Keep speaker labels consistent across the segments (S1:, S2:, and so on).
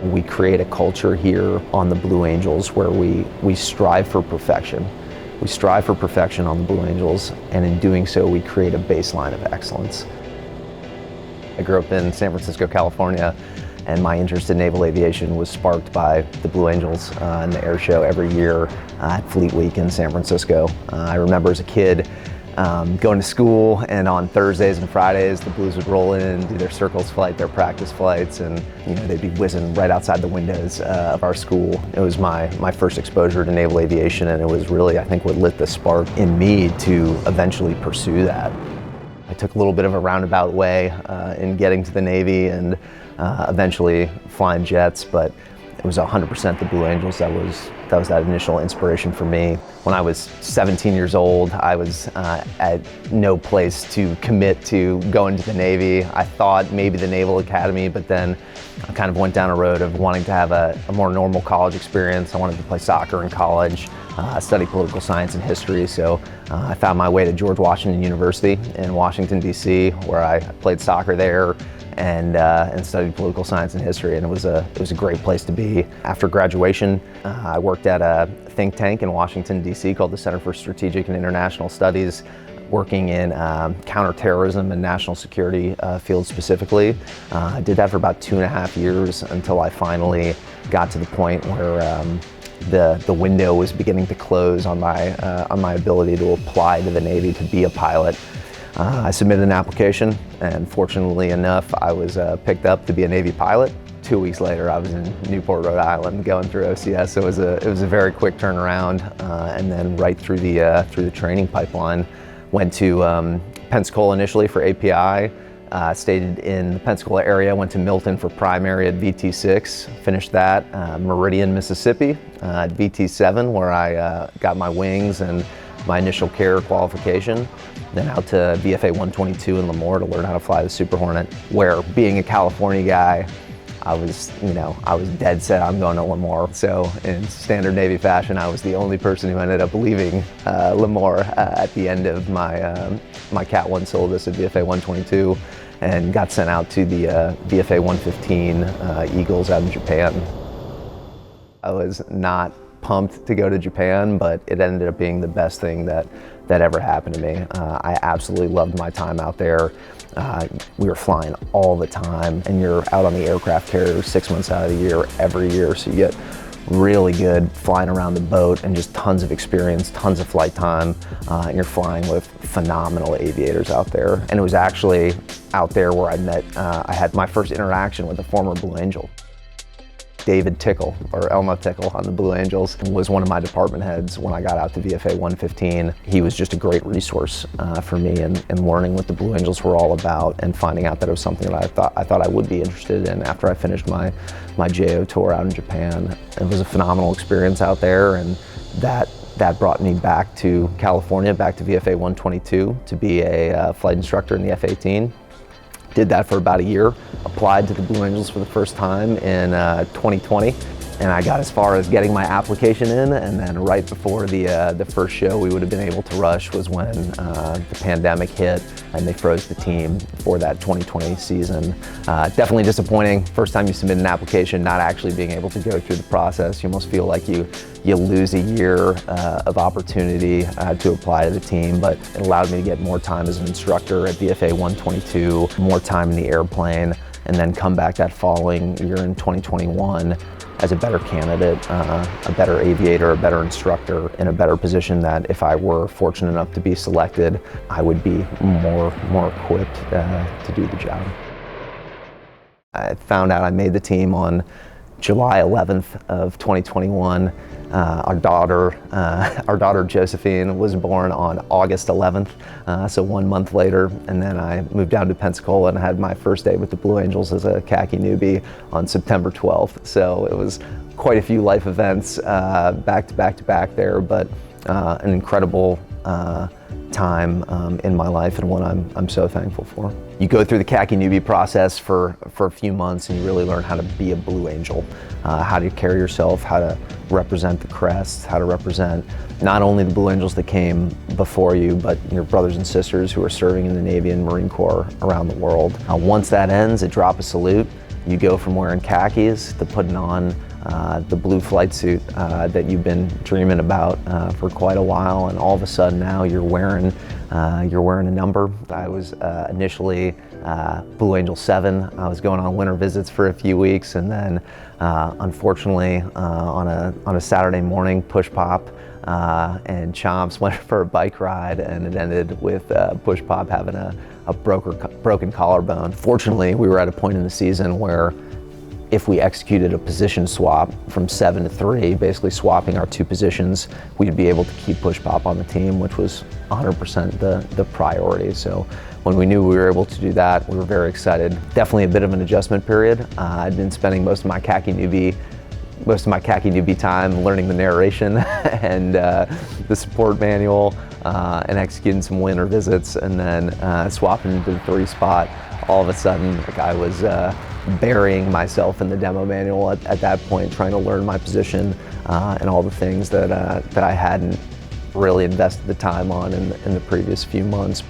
S1: We create a culture here on the Blue Angels where we strive for perfection. We strive for perfection on the Blue Angels, and in doing so, we create a baseline of excellence. I grew up in San Francisco, California, and my interest in naval aviation was sparked by the Blue Angels and the air show every year at Fleet Week in San Francisco. I remember as a kid going to school, and on Thursdays and Fridays the Blues would roll in, do their circles flight, their practice flights, and they'd be whizzing right outside the windows of our school. It was my first exposure to naval aviation, and it was really, I think, what lit the spark in me to eventually pursue that. I took a little bit of a roundabout way in getting to the Navy and eventually flying jets, but it was 100% the Blue Angels that was that initial inspiration for me. When I was 17 years old, I was at no place to commit to going to the Navy. I thought maybe the Naval Academy, but then I kind of went down a road of wanting to have a more normal college experience. I wanted to play soccer in college, study political science and history, so I found my way to George Washington University in Washington, D.C., where I played soccer there and studied political science and history, and it was a great place to be. After graduation, I worked at a think tank in Washington, D.C. called the Center for Strategic and International Studies, working in counterterrorism and national security fields specifically. I did that for about 2.5 years until I finally got to the point where the window was beginning to close on my ability to apply to the Navy to be a pilot. I submitted an application, and fortunately enough, I was picked up to be a Navy pilot. 2 weeks later, I was in Newport, Rhode Island, going through OCS. So it was a very quick turnaround, and then right through the training pipeline. Went to Pensacola initially for API. Stayed in the Pensacola area. Went to Milton for primary at VT6. Finished that. Meridian, Mississippi, at VT7, where I got my wings and my initial carrier qualification. Then out to VFA 122 in Lemoore to learn how to fly the Super Hornet, where, being a California guy, I was dead set on going to Lemoore. So in standard Navy fashion, I was the only person who ended up leaving Lemoore at the end of my Cat 1 syllabus at VFA 122, and got sent out to the VFA 115 Eagles out in Japan. I was not pumped to go to Japan, but it ended up being the best thing that ever happened to me. I absolutely loved my time out there. We were flying all the time, and you're out on the aircraft carrier 6 months out of the year, every year, so you get really good flying around the boat and just tons of experience, tons of flight time, and you're flying with phenomenal aviators out there. And it was actually out there where I had my first interaction with a former Blue Angel. David Tickle, or Elmo Tickle on the Blue Angels, was one of my department heads when I got out to VFA 115. He was just a great resource for me in learning what the Blue Angels were all about, and finding out that it was something that I thought I would be interested in after I finished my JO tour out in Japan. It was a phenomenal experience out there, and that brought me back to California, back to VFA 122 to be a flight instructor in the F-18. Did that for about a year, applied to the Blue Angels for the first time in 2020, and I got as far as getting my application in, and then right before the first show we would have been able to rush was when the pandemic hit, and they froze the team for that 2020 season. Definitely disappointing. First time you submit an application, not actually being able to go through the process. You almost feel like you lose a year of opportunity to apply to the team, but it allowed me to get more time as an instructor at VFA 122, more time in the airplane, and then come back that following year in 2021 as a better candidate, a better aviator, a better instructor, in a better position that if I were fortunate enough to be selected, I would be more equipped to do the job. I found out I made the team on July 11th of 2021. Our daughter Josephine was born on August 11th, so 1 month later, and then I moved down to Pensacola and had my first day with the Blue Angels as a khaki newbie on September 12th. So it was quite a few life events back to back there, but an incredible time in my life, and one I'm so thankful for. You go through the khaki newbie process for a few months, and you really learn how to be a Blue Angel, how to carry yourself, how to represent the crest, how to represent not only the Blue Angels that came before you, but your brothers and sisters who are serving in the Navy and Marine Corps around the world. Once that ends, a drop of salute, You go from wearing khakis to putting on the blue flight suit that you've been dreaming about for quite a while, and all of a sudden now you're wearing a number. I was initially Blue Angel 7. I was going on winter visits for a few weeks, and then unfortunately on a Saturday morning, Push Pop and Chomps went for a bike ride, and it ended with Push Pop having a broken collarbone. Fortunately, we were at a point in the season where if we executed a position swap from 7 to 3, basically swapping our 2 positions, we'd be able to keep Push Pop on the team, which was 100% the priority. So when we knew we were able to do that, we were very excited. Definitely a bit of an adjustment period. I'd been spending most of my khaki newbie time learning the narration and the support manual and executing some winter visits, and then swapping into the 3 spot. All of a sudden, like, I was burying myself in the demo manual at that point, trying to learn my position and all the things that I hadn't really invested the time on in the previous few months.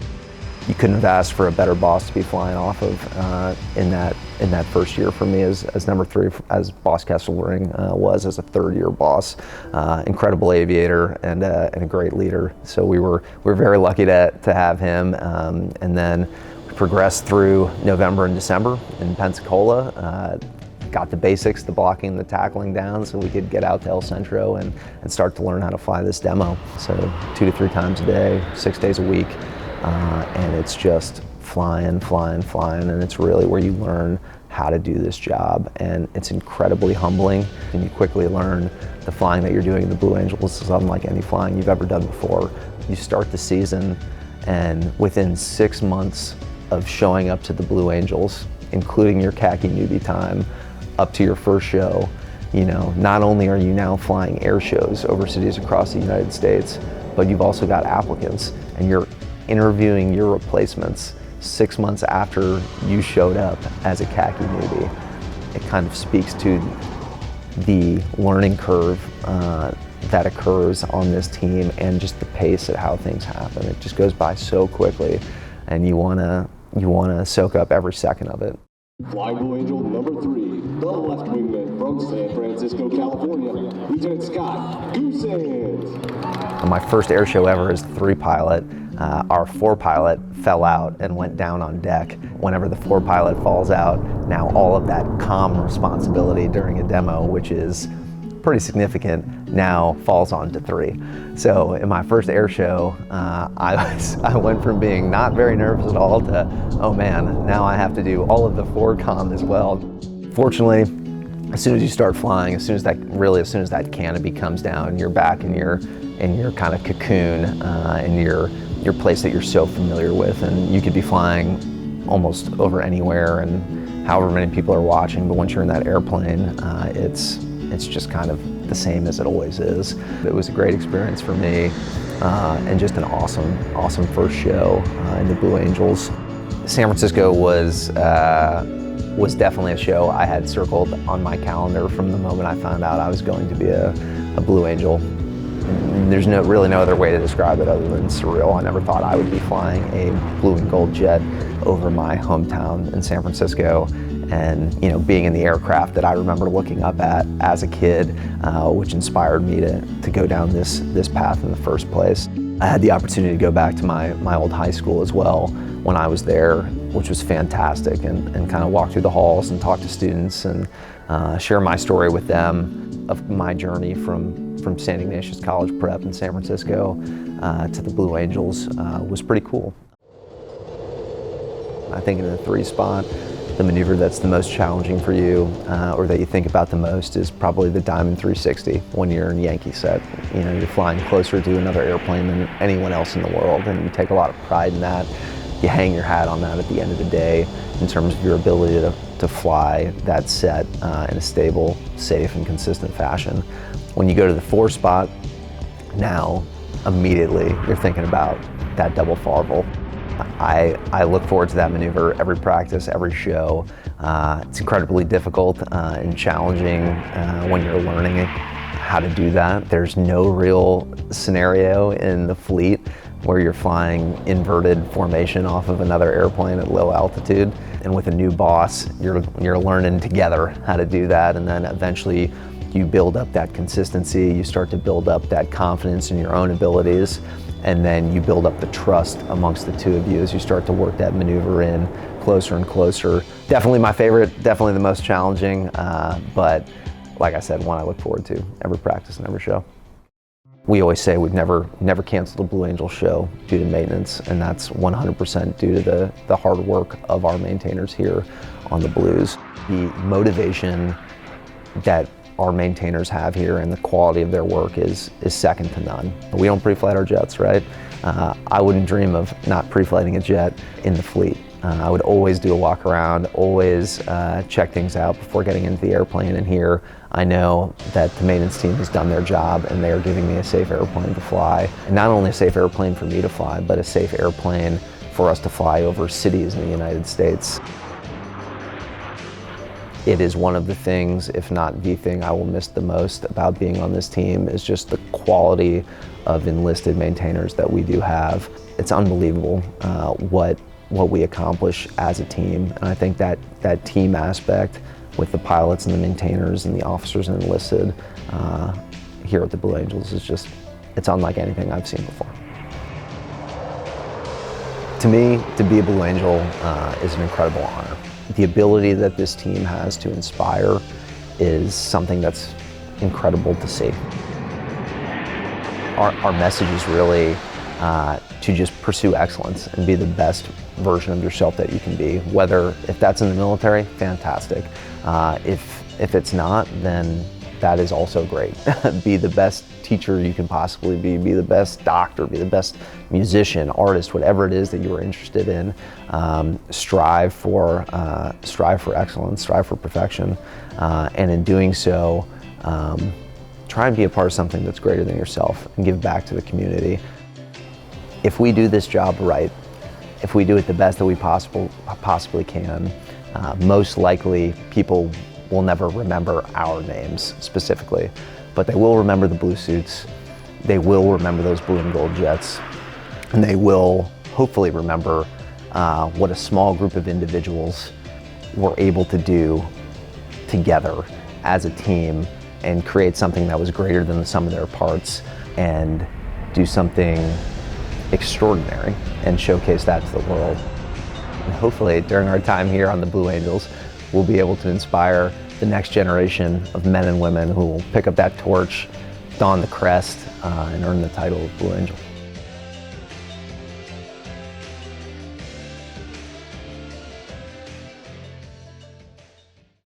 S1: You couldn't have asked for a better boss to be flying off of in that first year for me as number 3, as Boss Kesselring was as a 3rd-year boss. Incredible aviator and a great leader. So we were very lucky to have him, and then we progressed through November and December in Pensacola. Got the basics, the blocking, the tackling down, so we could get out to El Centro and start to learn how to fly this demo. So 2 to 3 times a day, 6 days a week. And it's just flying, and it's really where you learn how to do this job, and it's incredibly humbling, and you quickly learn the flying that you're doing in the Blue Angels is unlike any flying you've ever done before. You start the season, and within 6 months of showing up to the Blue Angels, including your khaki newbie time, up to your first show, you know, not only are you now flying air shows over cities across the United States, but you've also got applicants, and you're interviewing your replacements 6 months after you showed up as a khaki newbie. It kind of speaks to the learning curve that occurs on this team, and just the pace at how things happen. It just goes by so quickly, and you wanna soak up every second of it.
S2: Flying Blue Angel number 3, the left wingman from San Francisco, California, Lieutenant Scott Goossens.
S1: My first air show ever as the 3 pilot. Our 4 pilot fell out and went down on deck. Whenever the 4 pilot falls out, now all of that comm responsibility during a demo, which is pretty significant, now falls on to 3. So in my first air show, I went from being not very nervous at all to, oh man, now I have to do all of the forward comm as well. Fortunately, as soon as you start flying, as soon as that canopy comes down, you're back in your kind of cocoon, in your place that you're so familiar with, and you could be flying almost over anywhere and however many people are watching, but once you're in that airplane, it's just kind of the same as it always is. It was a great experience for me, and just an awesome first show in the Blue Angels. San Francisco was definitely a show I had circled on my calendar from the moment I found out I was going to be a Blue Angel. There's really no other way to describe it other than surreal. I never thought I would be flying a blue and gold jet over my hometown in San Francisco, and being in the aircraft that I remember looking up at as a kid, which inspired me to go down this path in the first place. I had the opportunity to go back to my old high school as well when I was there, which was fantastic, and kind of walk through the halls and talk to students and share my story with them of my journey from St. Ignatius College Prep in San Francisco to the Blue Angels was pretty cool. I think in the 3 spot, the maneuver that's the most challenging for you, or that you think about the most, is probably the Diamond 360 when you're in Yankee set. You're flying closer to another airplane than anyone else in the world, and you take a lot of pride in that. You hang your hat on that at the end of the day in terms of your ability to fly that set in a stable, safe, and consistent fashion. When you go to the 4 spot, now immediately you're thinking about that double farvel. I look forward to that maneuver every practice, every show. It's incredibly difficult and challenging when you're learning how to do that. There's no real scenario in the fleet where you're flying inverted formation off of another airplane at low altitude. And with a new boss, you're learning together how to do that, and then eventually you build up that consistency, you start to build up that confidence in your own abilities, and then you build up the trust amongst the two of you as you start to work that maneuver in closer and closer. Definitely my favorite, definitely the most challenging, but like I said, one I look forward to every practice and every show. We always say we've never canceled a Blue Angel show due to maintenance, and that's 100% due to the hard work of our maintainers here on the Blues. The motivation that our maintainers have here and the quality of their work is second to none. We don't pre-flight our jets, right? I wouldn't dream of not pre-flighting a jet in the fleet. I would always do a walk around, always check things out before getting into the airplane, and here I know that the maintenance team has done their job and they are giving me a safe airplane to fly. And not only a safe airplane for me to fly, but a safe airplane for us to fly over cities in the United States. It is one of the things, if not the thing, I will miss the most about being on this team is just the quality of enlisted maintainers that we do have. It's unbelievable what we accomplish as a team, and I think that team aspect with the pilots and the maintainers and the officers and enlisted here at the Blue Angels is just, it's unlike anything I've seen before. To me, to be a Blue Angel is an incredible honor. The ability that this team has to inspire is something that's incredible to see. Our message is really to just pursue excellence and be the best version of yourself that you can be. If that's in the military, fantastic. If it's not, then that is also great. Be the best teacher you can possibly be the best doctor, be the best musician, artist, whatever it is that you are interested in. Strive for excellence, strive for perfection, and in doing so, try and be a part of something that's greater than yourself and give back to the community. If we do this job right, if we do it the best that we possibly can, most likely people will never remember our names specifically, but they will remember the blue suits, they will remember those blue and gold jets, and they will hopefully remember what a small group of individuals were able to do together as a team and create something that was greater than the sum of their parts and do something extraordinary and showcase that to the world. And hopefully during our time here on the Blue Angels, we'll be able to inspire the next generation of men and women who will pick up that torch, don the crest, and earn the title of Blue Angel.